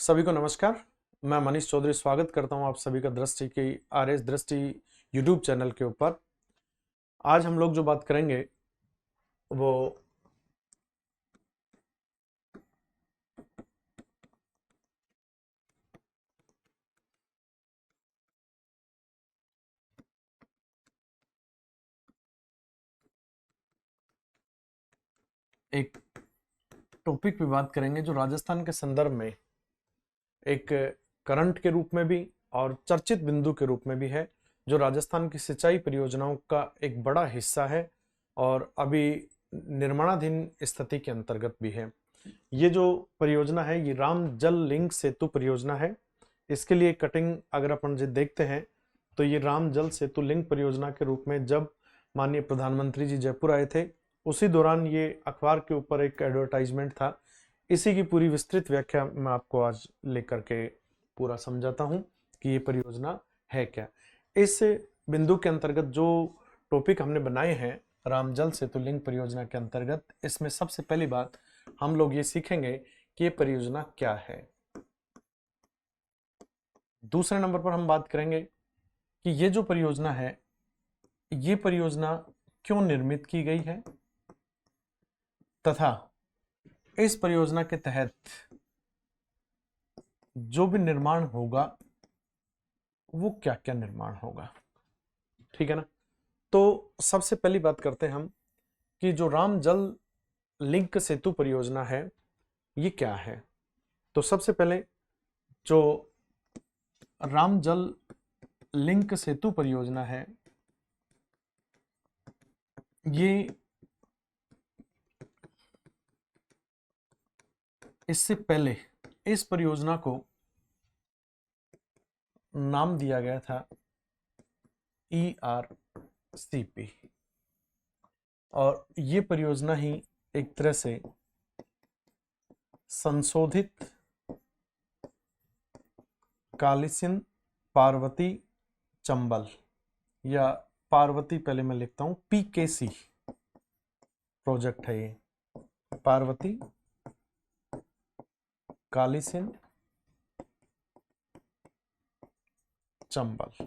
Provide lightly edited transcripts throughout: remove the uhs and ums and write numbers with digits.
सभी को नमस्कार। मैं मनीष चौधरी स्वागत करता हूं आप सभी का दृष्टि की आरएस दृष्टि यूट्यूब चैनल के ऊपर। आज हम लोग जो बात करेंगे वो एक टॉपिक पे बात करेंगे जो राजस्थान के संदर्भ में एक करंट के रूप में भी और चर्चित बिंदु के रूप में भी है, जो राजस्थान की सिंचाई परियोजनाओं का एक बड़ा हिस्सा है और अभी निर्माणाधीन स्थिति के अंतर्गत भी है। ये जो परियोजना है ये राम जल लिंक सेतु परियोजना है। इसके लिए कटिंग अगर अपन जो देखते हैं तो ये राम जल सेतु लिंक परियोजना के रूप में जब माननीय प्रधानमंत्री जी जयपुर आए थे उसी दौरान ये अखबार के ऊपर एक एडवर्टाइजमेंट था। इसी की पूरी विस्तृत व्याख्या मैं आपको आज लेकर के पूरा समझाता हूं कि ये परियोजना है क्या। इस बिंदु के अंतर्गत जो टॉपिक हमने बनाए हैं राम जल सेतु लिंक परियोजना के अंतर्गत, इसमें सबसे पहली बात हम लोग ये सीखेंगे कि ये परियोजना क्या है। दूसरे नंबर पर हम बात करेंगे कि ये जो परियोजना है ये परियोजना क्यों निर्मित की गई है तथा इस परियोजना के तहत जो भी निर्माण होगा वो क्या क्या निर्माण होगा। ठीक है ना। तो सबसे पहली बात करते हैं हम कि जो राम जल लिंक सेतु परियोजना है ये क्या है। तो सबसे पहले जो राम जल लिंक सेतु परियोजना है ये इससे पहले इस परियोजना को नाम दिया गया था ERCP और ये परियोजना ही एक तरह से संशोधित कालीसिंध पार्वती चंबल या पार्वती, पहले मैं लिखता हूं PKC प्रोजेक्ट है। ये पार्वती कालीसिंध चंबल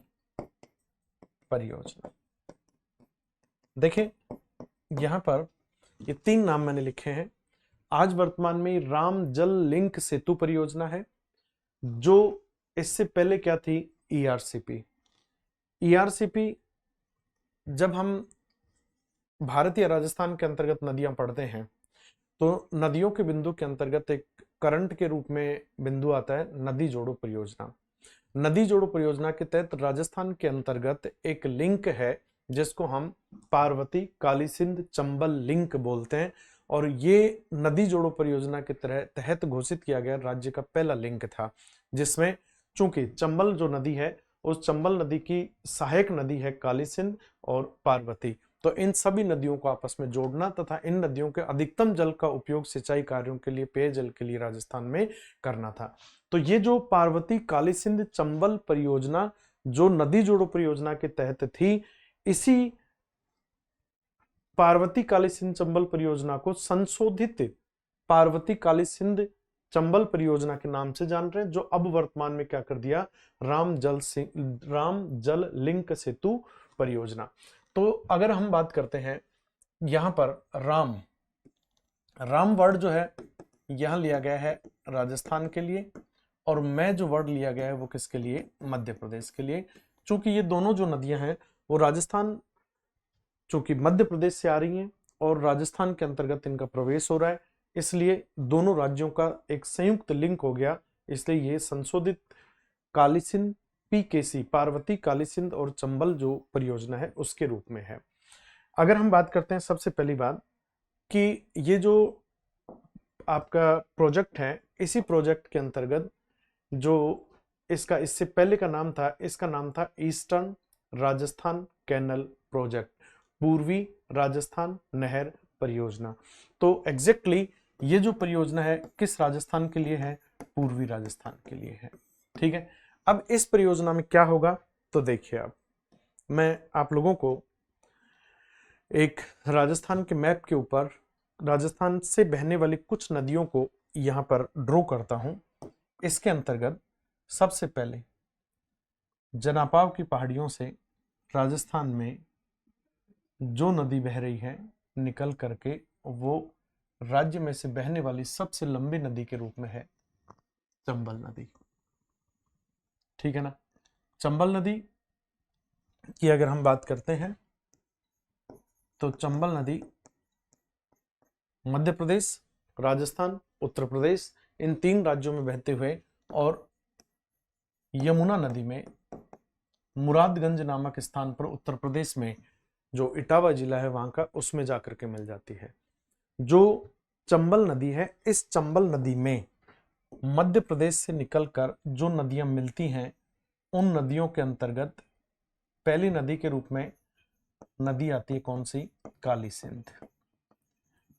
परियोजना। देखिए यहां पर ये तीन नाम मैंने लिखे हैं। आज वर्तमान में राम जल लिंक सेतु परियोजना है, जो इससे पहले क्या थी ERCP। ERCP जब हम भारत या राजस्थान के अंतर्गत नदियां पढ़ते हैं तो नदियों के बिंदु के अंतर्गत एक करंट के रूप में बिंदु आता है नदी जोड़ो परियोजना। नदी जोड़ो परियोजना के तहत राजस्थान के अंतर्गत एक लिंक है जिसको हम पार्वती कालीसिंध चंबल लिंक बोलते हैं और ये नदी जोड़ो परियोजना के तहत घोषित किया गया राज्य का पहला लिंक था, जिसमें चूंकि चंबल जो नदी है उस चंबल नदी की सहायक नदी है कालीसिंध और पार्वती, तो इन सभी नदियों को आपस में जोड़ना तथा इन नदियों के अधिकतम जल का उपयोग सिंचाई कार्यों के लिए, पेयजल के लिए राजस्थान में करना था। तो ये जो पार्वती कालीसिंध चंबल परियोजना जो नदी जोड़ो परियोजना के तहत थी, इसी पार्वती कालीसिंध चंबल परियोजना को संशोधित पार्वती कालीसिंध चंबल परियोजना के नाम से जान रहे हैं, जो अब वर्तमान में क्या कर दिया राम जल लिंक सेतु परियोजना। तो अगर हम बात करते हैं यहां पर राम वर्ड जो है यहां लिया गया है राजस्थान के लिए और मैं जो वर्ड लिया गया है वो किसके लिए, मध्य प्रदेश के लिए। चूंकि ये दोनों जो नदियां हैं वो राजस्थान, चूंकि मध्य प्रदेश से आ रही हैं और राजस्थान के अंतर्गत इनका प्रवेश हो रहा है, इसलिए दोनों राज्यों का एक संयुक्त लिंक हो गया, इसलिए ये संशोधित कालीसिंध PKC पार्वती कालीसिंध और चंबल जो परियोजना है उसके रूप में है। अगर हम बात करते हैं सबसे पहली बात कि ये जो आपका प्रोजेक्ट है, इसी प्रोजेक्ट के अंतर्गत जो इसका इससे पहले का नाम था, इसका नाम था ईस्टर्न राजस्थान कैनल प्रोजेक्ट, पूर्वी राजस्थान नहर परियोजना। तो एग्जैक्टली ये जो परियोजना है किस राजस्थान के लिए है, पूर्वी राजस्थान के लिए है। ठीक है। अब इस परियोजना में क्या होगा तो देखिए, अब मैं आप लोगों को एक राजस्थान के मैप के ऊपर राजस्थान से बहने वाली कुछ नदियों को यहां पर ड्रॉ करता हूं। इसके अंतर्गत सबसे पहले जनापाव की पहाड़ियों से राजस्थान में जो नदी बह रही है निकल करके वो राज्य में से बहने वाली सबसे लंबी नदी के रूप में है चंबल नदी। ठीक है ना। चंबल नदी की अगर हम बात करते हैं तो चंबल नदी मध्य प्रदेश, राजस्थान, उत्तर प्रदेश इन 3 राज्यों में बहते हुए और यमुना नदी में मुरादगंज नामक स्थान पर उत्तर प्रदेश में जो इटावा जिला है वहां का उसमें जाकर के मिल जाती है। जो चंबल नदी है, इस चंबल नदी में मध्य प्रदेश से निकलकर जो नदियां मिलती हैं उन नदियों के अंतर्गत पहली नदी के रूप में नदी आती है कौन सी? काली सिंध।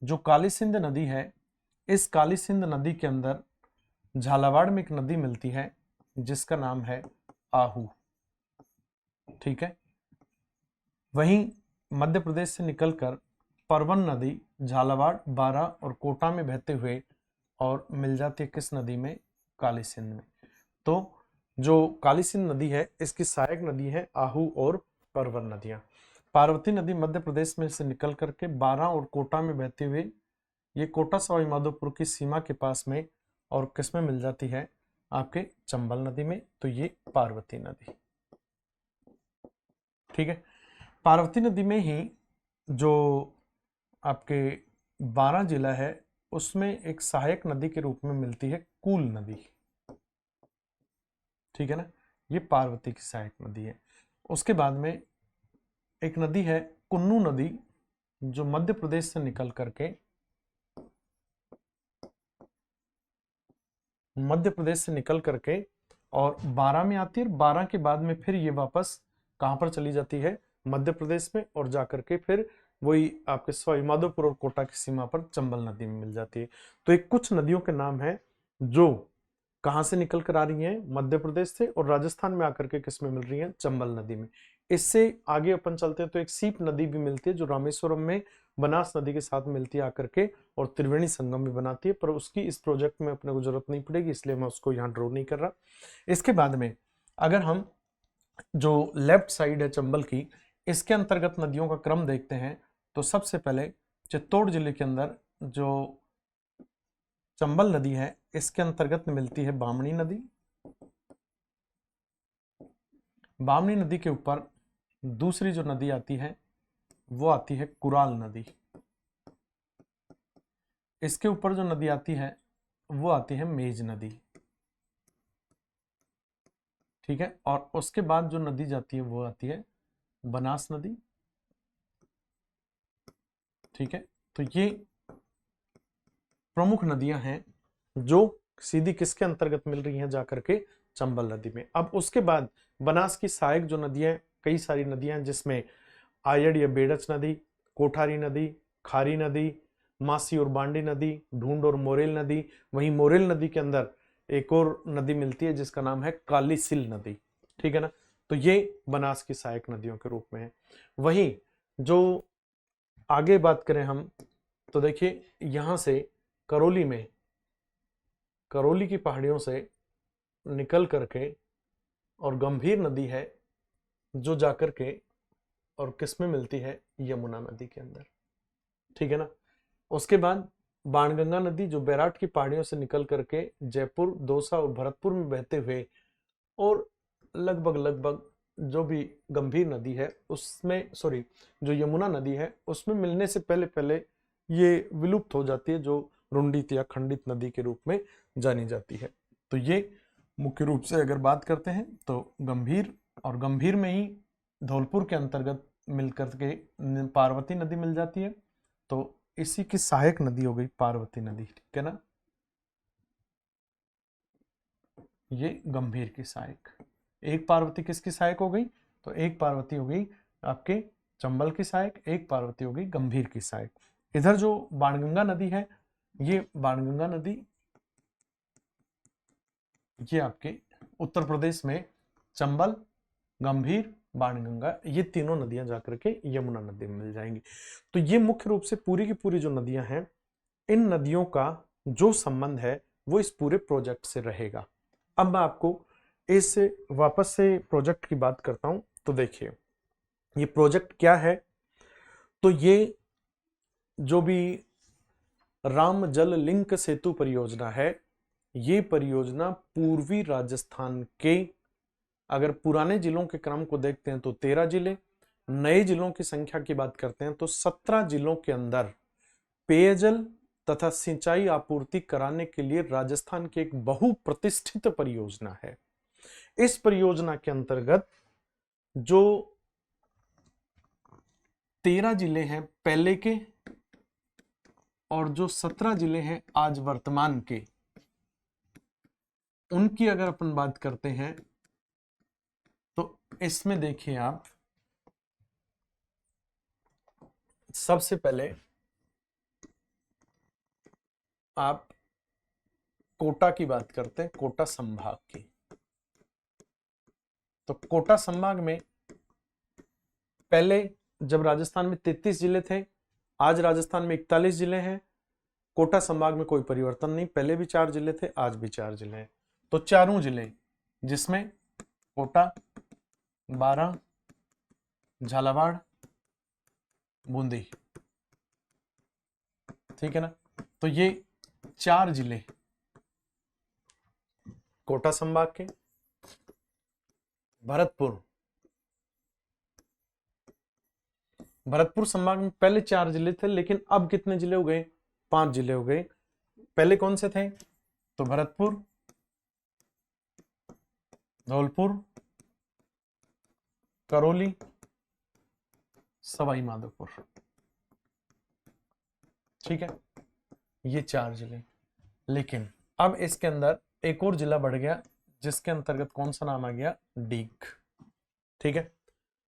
जो काली सिंध नदी है, इस काली सिंध नदी के अंदर झालावाड़ में एक नदी मिलती है जिसका नाम है आहू। ठीक है। वहीं मध्य प्रदेश से निकलकर परवन नदी झालावाड़, बारा और कोटा में बहते हुए और मिल जाती है किस नदी में? काली सिंध में। तो जो काली सिंध नदी है इसकी सहायक नदी है आहू और परवन नदियां। पार्वती नदी मध्य प्रदेश में से निकल करके बारा और कोटा में बहते हुए ये कोटा सवाई माधोपुर की सीमा के पास में और किस में मिल जाती है? आपके चंबल नदी में। तो ये पार्वती नदी। ठीक है। पार्वती नदी में ही जो आपके बारा जिला है उसमें एक सहायक नदी के रूप में मिलती है कूल नदी। ठीक है ना। ये पार्वती की सहायक नदी है। उसके बाद में एक नदी है कुन्नू नदी जो मध्य प्रदेश से निकल करके और बारा में आती है। बारा के बाद में फिर ये वापस कहां पर चली जाती है? मध्य प्रदेश में, और जाकर के फिर वही आपके सवाई माधोपुर और कोटा की सीमा पर चंबल नदी में मिल जाती है। तो एक कुछ नदियों के नाम है जो कहां से निकल कर आ रही हैं? मध्य प्रदेश से, और राजस्थान में आकर के किस में मिल रही हैं? चंबल नदी में। इससे आगे अपन चलते हैं तो एक सीप नदी भी मिलती है जो रामेश्वरम में बनास नदी के साथ मिलती है आकर के और त्रिवेणी संगम भी बनाती है, पर उसकी इस प्रोजेक्ट में अपने को जरूरत नहीं पड़ेगी इसलिए मैं उसको यहाँ ड्रॉ नहीं कर रहा। इसके बाद में अगर हम जो लेफ्ट साइड है चंबल की, इसके अंतर्गत नदियों का क्रम देखते हैं तो सबसे पहले चित्तौड़ जिले के अंदर जो चंबल नदी है इसके अंतर्गत मिलती है बामणी नदी। बामणी नदी के ऊपर दूसरी जो नदी आती है वो आती है कुराल नदी। इसके ऊपर जो नदी आती है वो आती है मेज नदी। ठीक है। और उसके बाद जो नदी जाती है वो आती है बनास नदी। ठीक है। तो ये प्रमुख नदियां हैं जो सीधी किसके अंतर्गत मिल रही हैं? जाकर के चंबल नदी में। अब उसके बाद बनास की सहायक जो नदियां, कई सारी नदियां जिसमें आयड़ या बेड़च नदी, कोठारी नदी, खारी नदी, मासी और बांडी नदी, ढूंढ और मोरेल नदी। वहीं मोरेल नदी के अंदर एक और नदी मिलती है जिसका नाम है काली सिल नदी। ठीक है ना। तो ये बनास की सहायक नदियों के रूप में है। वहीं जो आगे बात करें हम तो देखिए यहां से करौली की पहाड़ियों से निकल करके और गंभीर नदी है जो जाकर के और किस में मिलती है? यमुना नदी के अंदर। ठीक है ना। उसके बाद बाणगंगा नदी जो बैराट की पहाड़ियों से निकल करके जयपुर, दौसा और भरतपुर में बहते हुए और लगभग जो भी गंभीर नदी है उसमें, सॉरी, जो यमुना नदी है उसमें मिलने से पहले ये विलुप्त हो जाती है जो रुंडित या खंडित नदी के रूप में जानी जाती है। तो ये मुख्य रूप से अगर बात करते हैं तो गंभीर, और गंभीर में ही धौलपुर के अंतर्गत मिलकर के पार्वती नदी मिल जाती है। तो इसी की सहायक नदी हो गई पार्वती नदी। ठीक है ना। ये गंभीर की सहायक। एक पार्वती किसकी सहायक हो गई? तो एक पार्वती हो गई आपके चंबल की सहायक, एक पार्वती हो गई गंभीर की सहायक। इधर जो बाणगंगा नदी है, ये बाणगंगा नदी ये आपके उत्तर प्रदेश में चंबल, गंभीर, बाणगंगा ये तीनों नदियां जाकर के यमुना नदी में मिल जाएंगी। तो ये मुख्य रूप से पूरी की पूरी जो नदियां हैं, इन नदियों का जो संबंध है वो इस पूरे प्रोजेक्ट से रहेगा। अब मैं आपको इस वापस से प्रोजेक्ट की बात करता हूं। तो देखिए ये प्रोजेक्ट क्या है। तो ये जो भी राम जल लिंक सेतु परियोजना है, ये परियोजना पूर्वी राजस्थान के, अगर पुराने जिलों के क्रम को देखते हैं तो 13 जिले, नए जिलों की संख्या की बात करते हैं तो 17 जिलों के अंदर पेयजल तथा सिंचाई आपूर्ति कराने के लिए राजस्थान की एक बहुप्रतिष्ठित परियोजना है। इस परियोजना के अंतर्गत जो 13 जिले हैं पहले के और जो 17 जिले हैं आज वर्तमान के, उनकी अगर अपन बात करते हैं तो इसमें देखिए आप, सबसे पहले आप कोटा की बात करते हैं, कोटा संभाग की। तो कोटा संभाग में पहले जब राजस्थान में 33 जिले थे, आज राजस्थान में 41 जिले हैं। कोटा संभाग में कोई परिवर्तन नहीं, पहले भी 4 जिले थे, आज भी 4 जिले हैं। तो चारों जिले जिसमें कोटा, बारां, झालावाड़, बूंदी, ठीक है ना। तो ये 4 जिले कोटा संभाग के। भरतपुर संभाग में पहले 4 जिले थे, लेकिन अब कितने जिले हो गए? 5 जिले हो गए। पहले कौन से थे? तो भरतपुर, धौलपुर, करौली, सवाई माधोपुर, ठीक है, ये 4 जिले। लेकिन अब इसके अंदर एक और जिला बढ़ गया, जिसके अंतर्गत कौन सा नाम आ गया? डीग, ठीक है।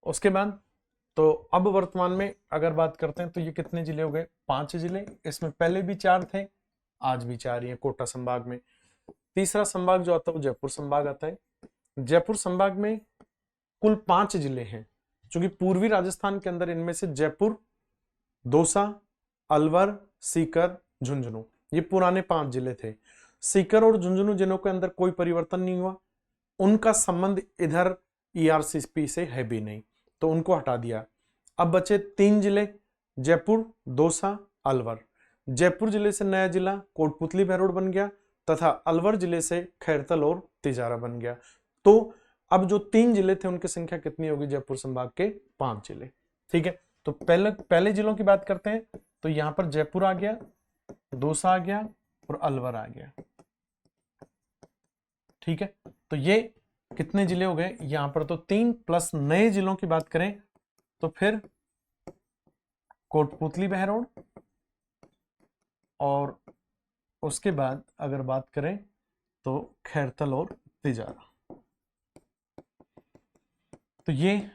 उसके बाद तो अब वर्तमान में अगर बात करते हैं तो ये कितने जिले हो गए? 5 जिले। इसमें पहले भी 4 थे, आज भी 4 ही है कोटा संभाग में। तीसरा संभाग जो आता है वो जयपुर संभाग आता है। जयपुर संभाग में कुल 5 जिले हैं, क्योंकि पूर्वी राजस्थान के अंदर इनमें से जयपुर, दौसा, अलवर, सीकर, झुंझुनू, ये पुराने 5 जिले थे। सीकर और झुंझुनू जिलों के अंदर कोई परिवर्तन नहीं हुआ, उनका संबंध इधर ईआरसीपी से है भी नहीं, तो उनको हटा दिया। अब बचे 3 जिले, जयपुर, दौसा, अलवर। जयपुर जिले से नया जिला कोटपुतली बहरोड बन गया, तथा अलवर जिले से खैरतल और तिजारा बन गया। तो अब जो 3 जिले थे उनकी संख्या कितनी होगी? जयपुर संभाग के 5 जिले, ठीक है। तो पहले जिलों की बात करते हैं तो यहां पर जयपुर आ गया, दौसा आ गया और अलवर आ गया, ठीक है। तो ये कितने जिले हो गए? यहां पर तो 3 प्लस नए जिलों की बात करें तो फिर कोटपुतली बहरोड, और उसके बाद अगर बात करें तो खैरतल और तिजारा। तो ये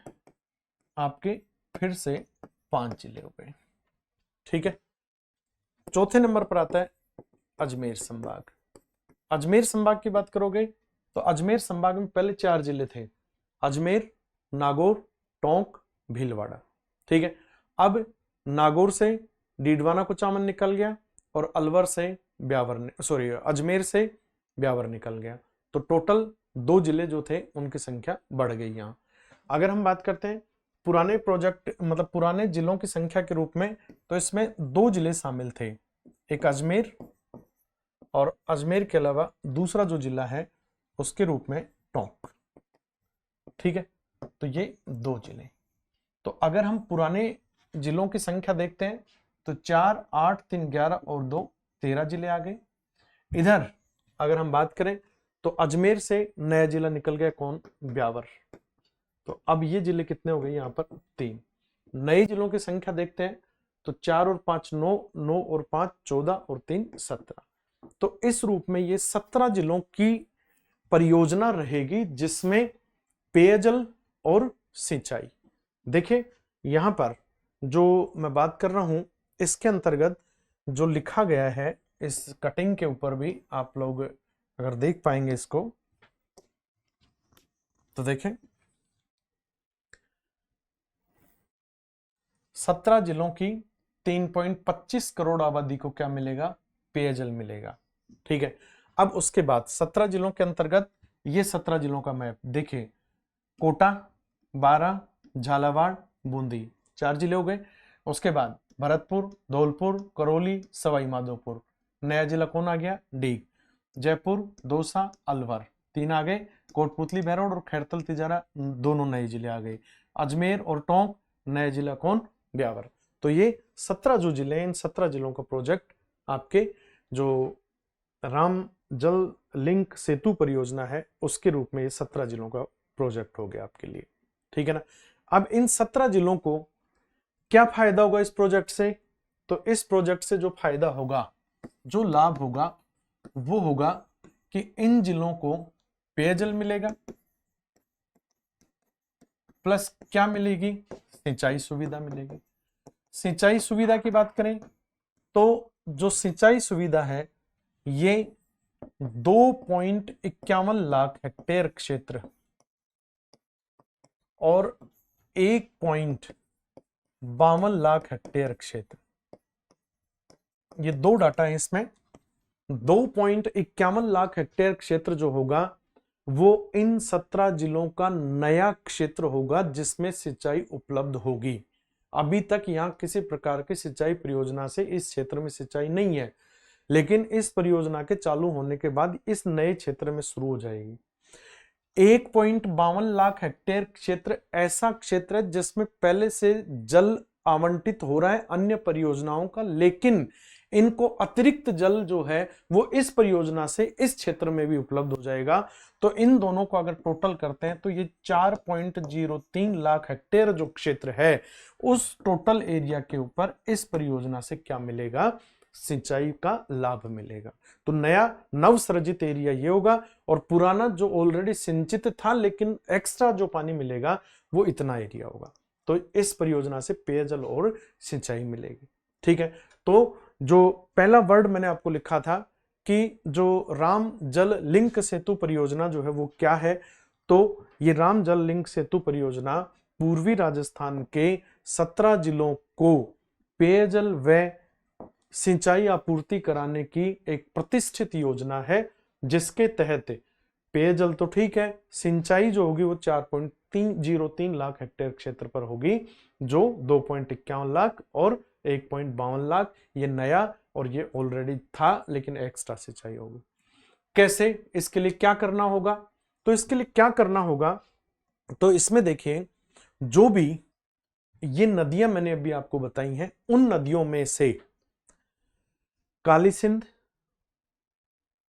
आपके फिर से 5 जिले हो गए, ठीक है। चौथे नंबर पर आता है अजमेर संभाग। अजमेर संभाग की बात करोगे तो अजमेर संभाग में पहले 4 जिले थे, अजमेर, नागौर, टोंक, भीलवाड़ा, ठीक है। अब नागौर से डीडवाना कुचामन निकल गया और अलवर से अजमेर से ब्यावर निकल गया। तो टोटल 2 जिले जो थे उनकी संख्या बढ़ गई। यहां अगर हम बात करते हैं पुराने प्रोजेक्ट मतलब पुराने जिलों की संख्या के रूप में, तो इसमें 2 जिले शामिल थे, एक अजमेर और अजमेर के अलावा दूसरा जो जिला है उसके रूप में टोंक, ठीक है। तो ये 2 जिले। तो अगर हम पुराने जिलों की संख्या देखते हैं तो 4, 8, 3, 11 और 2 13 जिले आ गए। इधर अगर हम बात करें तो अजमेर से नया जिला निकल गया, कौन? ब्यावर। तो अब ये जिले कितने हो गए? यहाँ पर 3। नए जिलों की संख्या देखते हैं तो 4 और 5 9, 9 और 5 14 और 3 17। तो इस रूप में ये 17 जिलों की परियोजना रहेगी, जिसमें पेयजल और सिंचाई। देखिए यहां पर जो मैं बात कर रहा हूं इसके अंतर्गत जो लिखा गया है, इस कटिंग के ऊपर भी आप लोग अगर देख पाएंगे इसको तो देखें 17 जिलों की 3.25 करोड़ आबादी को क्या मिलेगा? पेयजल मिलेगा, ठीक है। अब उसके बाद 17 जिलों के अंतर्गत ये 17 जिलों का मैप देखिए, कोटा, बारां, झालावाड़, बूंदी, 4 जिले हो गए। उसके बाद भरतपुर, धौलपुर, करौली, सवाई माधोपुर। नया जिला कौन आ गया? डीग। जयपुर, दौसा, अलवर, 3 आ गए। कोटपुतली, भैरोड और खैरतल तिजारा दोनों नए जिले आ गए। अजमेर और टोंक नया जिला कौन? ब्यावर। तो ये 17 जो जिले हैं, इन 17 जिलों का प्रोजेक्ट आपके जो राम जल लिंक सेतु परियोजना है उसके रूप में ये 17 जिलों का प्रोजेक्ट हो गया आपके लिए। ठीक है ना। अब इन 17 जिलों को क्या फायदा होगा इस प्रोजेक्ट से? तो इस प्रोजेक्ट से जो फायदा होगा, जो लाभ होगा, वो होगा कि इन जिलों को पेयजल मिलेगा, प्लस क्या मिलेगी? सिंचाई सुविधा मिलेगी। सिंचाई सुविधा की बात करें तो जो सिंचाई सुविधा है ये 2.51 लाख हेक्टेयर क्षेत्र और 1.52 लाख हेक्टेयर क्षेत्र, ये दो डाटा है इसमें। 2.51 लाख हेक्टेयर क्षेत्र जो होगा वो इन 17 जिलों का नया क्षेत्र होगा जिसमें सिंचाई उपलब्ध होगी। अभी तक यहां किसी प्रकार की सिंचाई परियोजना से इस क्षेत्र में सिंचाई नहीं है, लेकिन इस परियोजना के चालू होने के बाद इस नए क्षेत्र में शुरू हो जाएगी। 1.52 लाख हेक्टेयर क्षेत्र ऐसा क्षेत्र है जिसमें पहले से जल आवंटित हो रहा है अन्य परियोजनाओं का, लेकिन इनको अतिरिक्त जल जो है वो इस परियोजना से इस क्षेत्र में भी उपलब्ध हो जाएगा। तो इन दोनों को अगर टोटल करते हैं तो ये 4.03 लाख हेक्टेयर जो क्षेत्र है उस टोटल एरिया के ऊपर इस परियोजना से क्या मिलेगा? सिंचाई का लाभ मिलेगा। तो नया नवसृजित एरिया ये होगा और पुराना जो ऑलरेडी सिंचित था लेकिन एक्स्ट्रा जो पानी मिलेगा वो इतना एरिया होगा। तो इस परियोजना से पेयजल और सिंचाई मिलेगी। ठीक है। तो जो पहला वर्ड मैंने आपको लिखा था कि जो राम जल लिंक सेतु परियोजना जो है वो क्या है, तो ये राम जल लिंक सेतु परियोजना पूर्वी राजस्थान के 17 जिलों को पेयजल व सिंचाई आपूर्ति कराने की एक प्रतिष्ठित योजना है, जिसके तहत पेयजल तो ठीक है, सिंचाई जो होगी वो 4.303 लाख हेक्टेयर क्षेत्र पर होगी, जो 2.51 लाख और 1.52 लाख ये नया और ये ऑलरेडी था लेकिन एक्स्ट्रा सिंचाई होगी। कैसे? इसके लिए क्या करना होगा? तो इसके लिए क्या करना होगा तो इसमें देखिए, जो भी ये नदियां मैंने अभी आपको बताई हैं उन नदियों में से काली सिंध,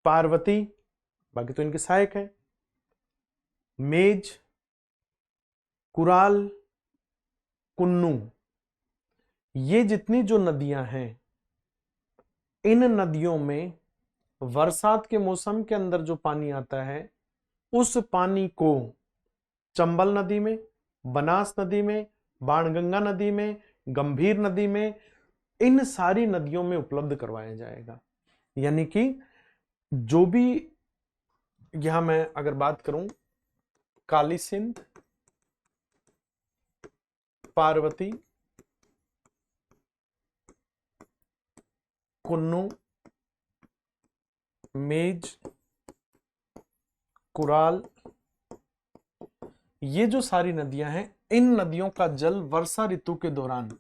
पार्वती, बाकी तो इनके सहायक है, मेज, कुराल, कुन्नू, ये जितनी जो नदियां हैं इन नदियों में बरसात के मौसम के अंदर जो पानी आता है उस पानी को चंबल नदी में, बनास नदी में, बाणगंगा नदी में, गंभीर नदी में, इन सारी नदियों में उपलब्ध करवाया जाएगा। यानी कि जो भी यहां मैं अगर बात करूं, काली सिंध, पार्वती, कुन्नू, मेज, कुराल, ये जो सारी नदियां हैं इन नदियों का जल वर्षा ऋतु के दौरान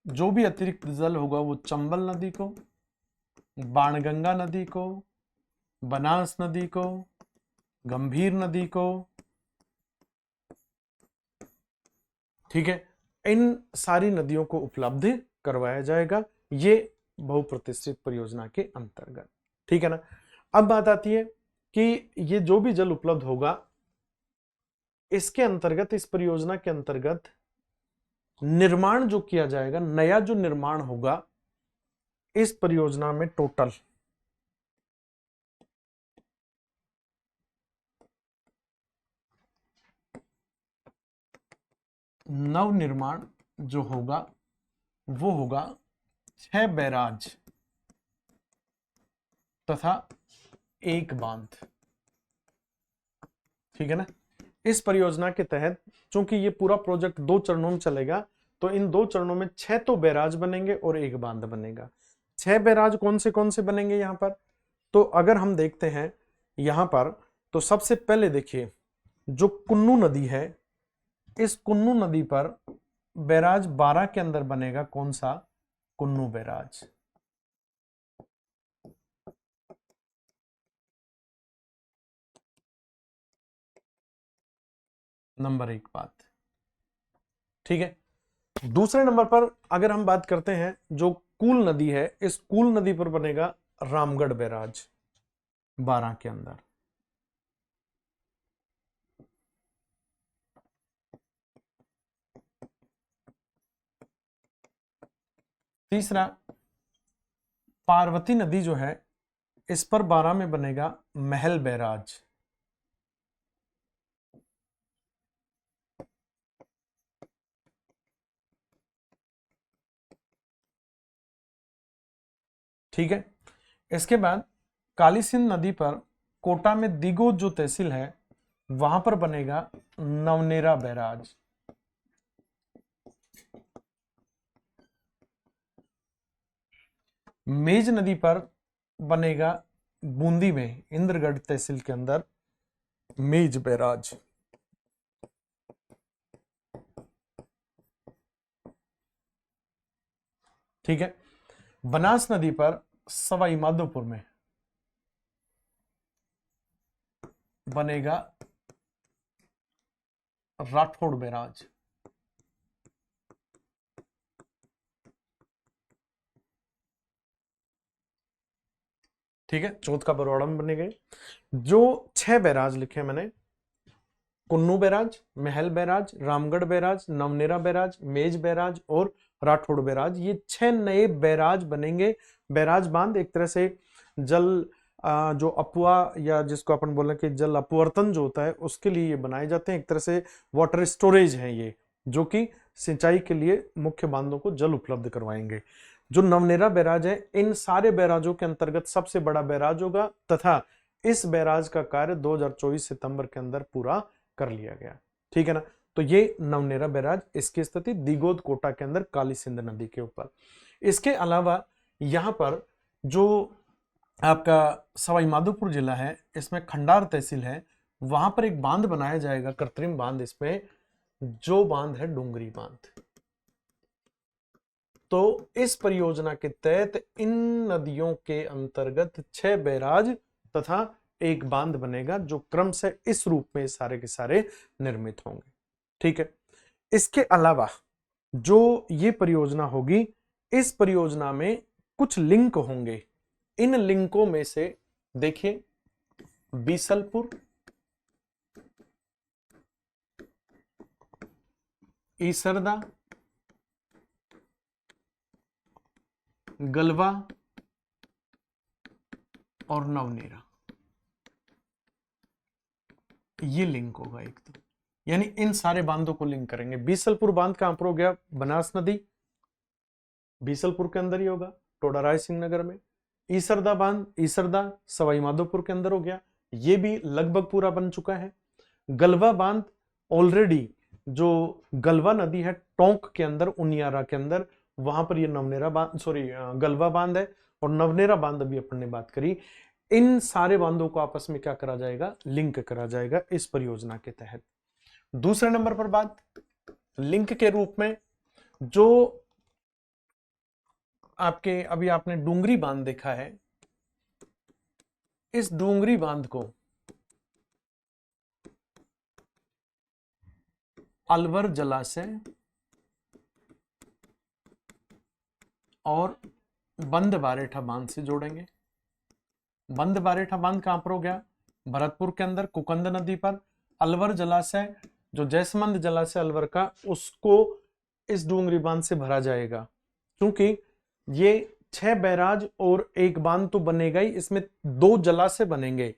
जो भी अतिरिक्त जल होगा वो चंबल नदी को, बाणगंगा नदी को, बनास नदी को, गंभीर नदी को, ठीक है, इन सारी नदियों को उपलब्ध करवाया जाएगा ये बहुप्रतिष्ठित परियोजना के अंतर्गत। ठीक है ना। अब बात आती है कि ये जो भी जल उपलब्ध होगा इसके अंतर्गत, इस परियोजना के अंतर्गत निर्माण जो किया जाएगा, नया जो निर्माण होगा इस परियोजना में टोटल नव निर्माण जो होगा वो होगा 6 बैराज तथा 1 बांध। ठीक है ना। इस परियोजना के तहत चूंकि ये पूरा प्रोजेक्ट 2 चरणों में चलेगा तो इन 2 चरणों में 6 तो बैराज बनेंगे और 1 बांध बनेगा। 6 बैराज कौन से बनेंगे यहां पर? तो अगर हम देखते हैं यहां पर तो सबसे पहले देखिए, जो कुन्नू नदी है, इस कुन्नू नदी पर बैराज 12 के अंदर बनेगा कौन सा? कुन्नू बैराज। नंबर 1 बात, ठीक है। दूसरे नंबर पर अगर हम बात करते हैं, जो कूल नदी है, इस कूल नदी पर बनेगा रामगढ़ बैराज 12 के अंदर। तीसरा, पार्वती नदी जो है, इस पर 12 में बनेगा महल बैराज। ठीक है। इसके बाद काली सिंध नदी पर कोटा में दिगोद जो तहसील है, वहां पर बनेगा नवनेरा बैराज। मेज नदी पर बनेगा बूंदी में इंद्रगढ़ तहसील के अंदर मेज बैराज। ठीक है। बनास नदी पर सवाई माधोपुर में बनेगा राठौड़ बैराज। ठीक है, चौथ का बरवाड़ा में बने गए। जो 6 बैराज लिखे मैंने, कुन्नू बैराज, महल barrage, Ramgarh barrage, Navnera barrage, मेज बैराज और राठौड़ बैराज, ये 6 नए बैराज बनेंगे। बैराज बांध एक तरह से जल जो अपुआ या जिसको अपन बोले कि जल अपवर्तन जो होता है, उसके लिए ये बनाए जाते हैं। एक तरह से वाटर स्टोरेज है ये, जो कि सिंचाई के लिए मुख्य बांधों को जल उपलब्ध करवाएंगे। जो नवनेरा बैराज है, इन सारे बैराजों के अंतर्गत सबसे बड़ा बैराज होगा तथा इस बैराज का कार्य 2024 सितंबर के अंदर पूरा कर लिया गया। ठीक है ना। तो ये नवनेरा बैराज, इसकी स्थिति दिगोद कोटा के अंदर काली सिंध नदी के ऊपर। इसके अलावा यहां पर जो आपका सवाई माधोपुर जिला है, इसमें खंडार तहसील है, वहां पर एक बांध बनाया जाएगा, कृत्रिम बांध। इसमें जो बांध है डोंगरी बांध। तो इस परियोजना के तहत इन नदियों के अंतर्गत 6 बैराज तथा एक बांध बनेगा, जो क्रम से इस रूप में सारे के सारे निर्मित होंगे। ठीक है। इसके अलावा जो ये परियोजना होगी, इस परियोजना में कुछ लिंक होंगे। इन लिंकों में से देखिए, बीसलपुर, ईसरदा, गलवा और नवनेरा, ये लिंक होगा एक तो, यानी इन सारे बांधों को लिंक करेंगे। बीसलपुर बांध कहां पर हो गया? बनास नदी, बीसलपुर के अंदर ही होगा, टोडा राय सिंह नगर में। ईसरदा बांध, ईसरदा सवाई माधोपुर के अंदर हो गया, ये भी लगभग पूरा बन चुका है। गलवा बांध ऑलरेडी, जो गलवा नदी है टोंक के अंदर, उनियारा के अंदर, वहां पर ये नवनेरा बांध, सॉरी गलवा बांध है। और नवनेरा बांध अभी अपन ने बात करी। इन सारे बांधों को आपस में क्या करा जाएगा? लिंक करा जाएगा इस परियोजना के तहत। दूसरे नंबर पर बात, लिंक के रूप में जो आपके अभी आपने डूंगरी बांध देखा है, इस डूंगरी बांध को अलवर जलाशय और बंद बारेठा बांध से जोड़ेंगे। बंद बारेठा बांध कहां पर हो गया? भरतपुर के अंदर, कुकंद नदी पर। अलवर जलाशय, जो जैसमंद जलाशय अलवर का, उसको इस डूंगरी बांध से भरा जाएगा। क्योंकि ये 6 बैराज और एक बांध तो बनेगा ही, इसमें 2 जलाशय बनेंगे।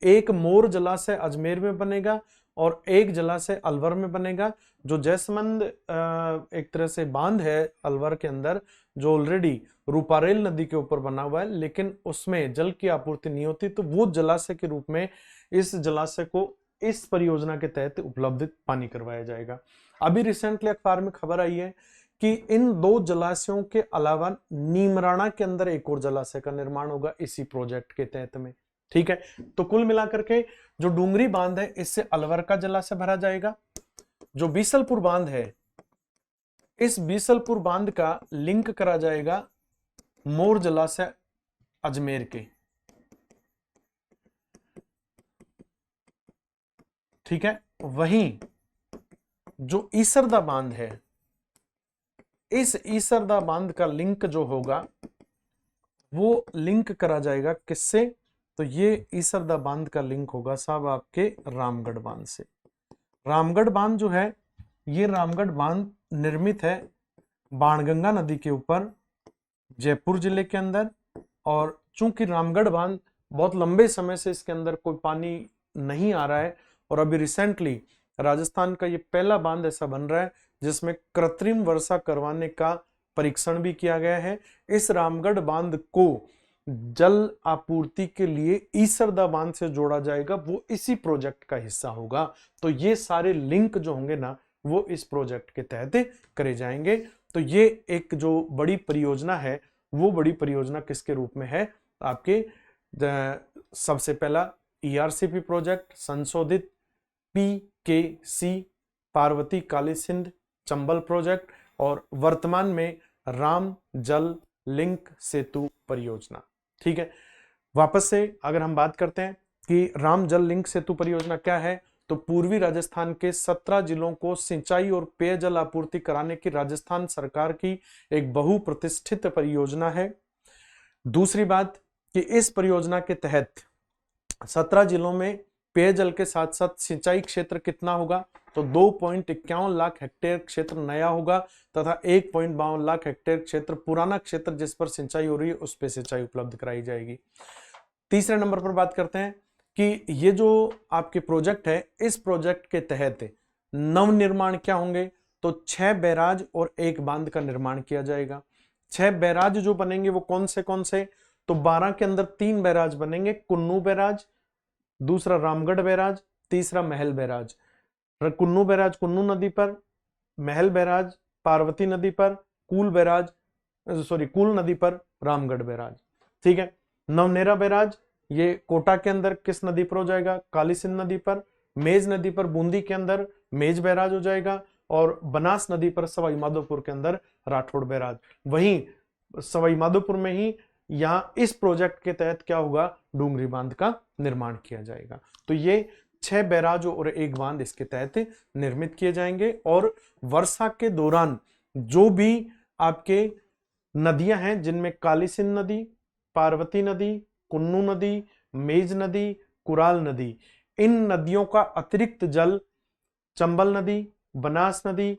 एक मोर जलाशय अजमेर में बनेगा और एक जलाशय अलवर में बनेगा। जो जैसमंद एक तरह से बांध है अलवर के अंदर, जो ऑलरेडी रूपारेल नदी के ऊपर बना हुआ है, लेकिन उसमें जल की आपूर्ति नहीं होती, तो वो जलाशय के रूप में इस जलाशय को इस परियोजना के तहत उपलब्ध पानी करवाया जाएगा। अभी रिसेंटली अखबार में खबर आई है कि इन 2 जलाशयों के अलावा नीमराणा के अंदर एक और जलाशय का निर्माण होगा इसी प्रोजेक्ट के तहत में। ठीक है। तो कुल मिलाकर के जो डूंगरी बांध है इससे अलवर का जलाशय भरा जाएगा। जो बीसलपुर बांध है, इस बीसलपुर बांध का लिंक करा जाएगा मोर जलाशय अजमेर के। ठीक है, वहीं जो ईसरदा बांध है, इस ईसरदा बांध का लिंक जो होगा वो लिंक करा जाएगा किससे? तो ये ईसरदा बांध का लिंक होगा साहब आपके रामगढ़ बांध से। रामगढ़ बांध जो है, ये रामगढ़ बांध निर्मित है बाणगंगा नदी के ऊपर जयपुर जिले के अंदर। और चूंकि रामगढ़ बांध बहुत लंबे समय से इसके अंदर कोई पानी नहीं आ रहा है, और अभी रिसेंटली राजस्थान का ये पहला बांध ऐसा बन रहा है जिसमें कृत्रिम वर्षा करवाने का परीक्षण भी किया गया है। इस रामगढ़ बांध को जल आपूर्ति के लिए ईसरदा बांध से जोड़ा जाएगा, वो इसी प्रोजेक्ट का हिस्सा होगा। तो ये सारे लिंक जो होंगे ना, वो इस प्रोजेक्ट के तहत करे जाएंगे। तो ये एक जो बड़ी परियोजना है, वो बड़ी परियोजना किसके रूप में है? आपके सबसे पहला ERCP प्रोजेक्ट, संशोधित PKC पार्वती काली सिंध चंबल प्रोजेक्ट, और वर्तमान में राम जल लिंक सेतु परियोजना। ठीक है, वापस से अगर हम बात करते हैं कि राम जल लिंक सेतु परियोजना क्या है, तो पूर्वी राजस्थान के 17 जिलों को सिंचाई और पेयजल आपूर्ति कराने की राजस्थान सरकार की एक बहुप्रतिष्ठित परियोजना है। दूसरी बात कि इस परियोजना के तहत 17 जिलों में पेयजल के साथ साथ सिंचाई क्षेत्र कितना होगा? तो 2.51 लाख हेक्टेयर क्षेत्र नया होगा तथा 1.52 लाख हेक्टेयर क्षेत्र पुराना क्षेत्र जिस पर सिंचाई हो रही है उस पर सिंचाई उपलब्ध कराई जाएगी। तीसरे नंबर पर बात करते हैं कि ये जो आपके प्रोजेक्ट है, इस प्रोजेक्ट के तहत नवनिर्माण क्या होंगे? तो 6 बैराज और 1 बांध का निर्माण किया जाएगा। 6 बैराज जो बनेंगे वो कौन से? तो 12 के अंदर 3 बैराज बनेंगे, कुन्नू बैराज, दूसरा रामगढ़ बैराज, तीसरा महल बैराज। कुन्नू बैराज कुन्नू नदी पर, महल बैराज पार्वती नदी पर, कूल नदी पर रामगढ़ बैराज। ठीक है, नवनेरा बैराज ये कोटा के अंदर किस नदी पर हो जाएगा? काली सिंध नदी पर। मेज नदी पर बूंदी के अंदर मेज बैराज हो जाएगा, और बनास नदी पर सवाई माधोपुर के अंदर राठौड़ बैराज। वहीं सवाई माधोपुर में ही यहाँ इस प्रोजेक्ट के तहत क्या होगा? डूंगरी बांध का निर्माण किया जाएगा। तो ये 6 बैराज और 1 बांध इसके तहत निर्मित किए जाएंगे। और वर्षा के दौरान जो भी आपके नदियां हैं, जिनमें काली सिंध नदी, पार्वती नदी, कुन्नू नदी, मेज नदी, कुराल नदी, इन नदियों का अतिरिक्त जल चंबल नदी, बनास नदी,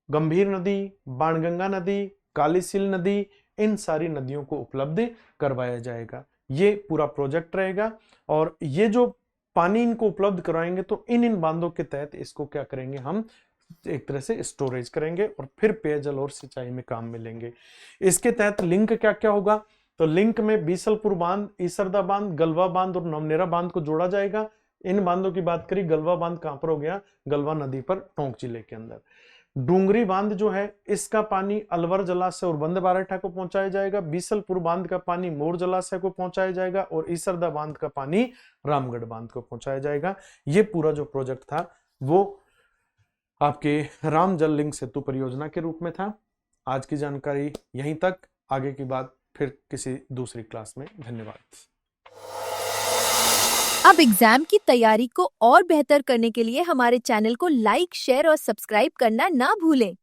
गंभीर नदी, बाणगंगा नदी, कालीसिल नदी, इन सारी नदियों को उपलब्ध करवाया जाएगा। ये पूरा प्रोजेक्ट रहेगा। और ये जो पानी इनको उपलब्ध करवाएंगे तो इन बांधों के तहत इसको क्या करेंगे? हम एक तरह से स्टोरेज करेंगे और फिर पेयजल और सिंचाई में काम में लेंगे। इसके तहत लिंक क्या क्या होगा? तो लिंक में बीसलपुर बांध, ईसरदा बांध, गलवा बांध और नवनेरा बांध को जोड़ा जाएगा। इन बांधों की बात करी, गलवा बांध कहां पर हो गया? गलवा नदी पर, टोंक जिले के अंदर। डूंगरी बांध जो है, इसका पानी अलवर जलाशय और बंद बाराठा को पहुंचाया जाएगा। बीसलपुर बांध का पानी मोर जलाशय को पहुंचाया जाएगा, और ईसरदा बांध का पानी रामगढ़ बांध को पहुंचाया जाएगा। ये पूरा जो प्रोजेक्ट था वो आपके राम जल लिंक सेतु परियोजना के रूप में था। आज की जानकारी यहीं तक, आगे की बात फिर किसी दूसरी क्लास में। धन्यवाद। अब एग्जाम की तैयारी को और बेहतर करने के लिए हमारे चैनल को लाइक, शेयर और सब्सक्राइब करना ना भूलें।